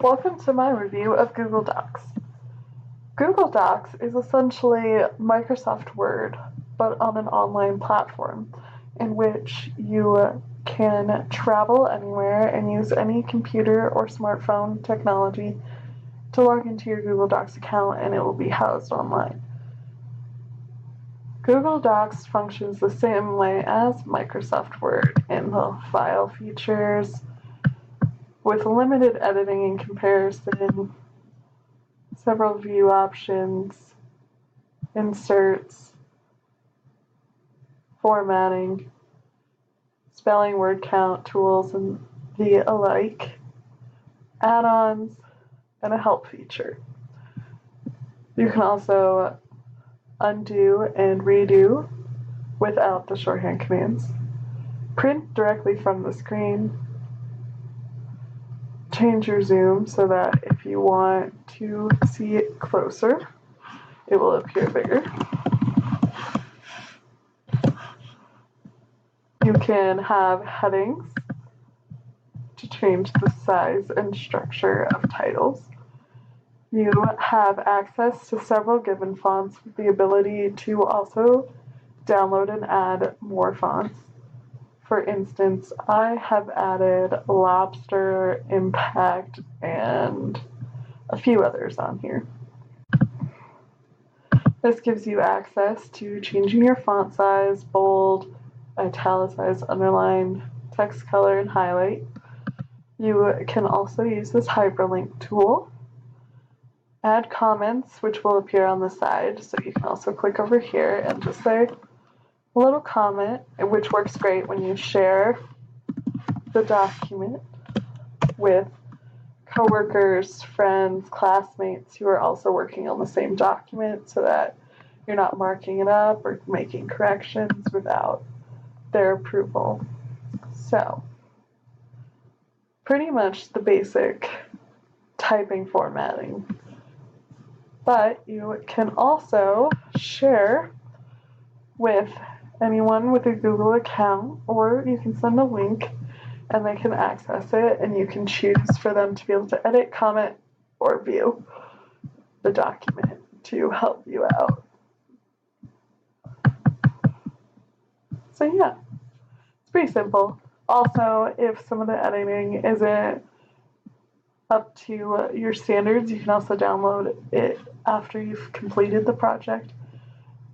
Welcome to my review of Google Docs. Google Docs is essentially Microsoft Word, but on an online platform in which you can travel anywhere and use any computer or smartphone technology to log into your Google Docs account, and it will be housed online. Google Docs functions the same way as Microsoft Word in the file features, with limited editing and comparison, several view options, inserts, formatting, spelling, word count tools, and the alike, add-ons, and a help feature. You can also undo and redo without the shorthand commands, print directly from the screen, change your zoom so that if you want to see it closer, it will appear bigger. You can have headings to change the size and structure of titles. You have access to several given fonts with the ability to also download and add more fonts. For instance, I have added Lobster, Impact, and a few others on here. This gives you access to changing your font size, bold, italicize, underline, text color, and highlight. You can also use this hyperlink tool. Add comments, which will appear on the side, so you can also click over here and just say a little comment, which works great when you share the document with coworkers, friends, classmates who are also working on the same document, so that you're not marking it up or making corrections without their approval. So, pretty much the basic typing formatting. But you can also share with anyone with a Google account, or you can send a link and they can access it, and you can choose for them to be able to edit, comment, or view the document to help you out. So yeah, it's pretty simple. Also, if some of the editing isn't up to your standards, you can also download it after you've completed the project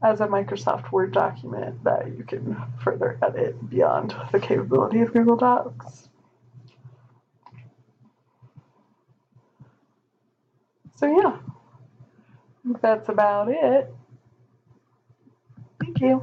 as a Microsoft Word document that you can further edit beyond the capability of Google Docs. So yeah, I think that's about it. Thank you.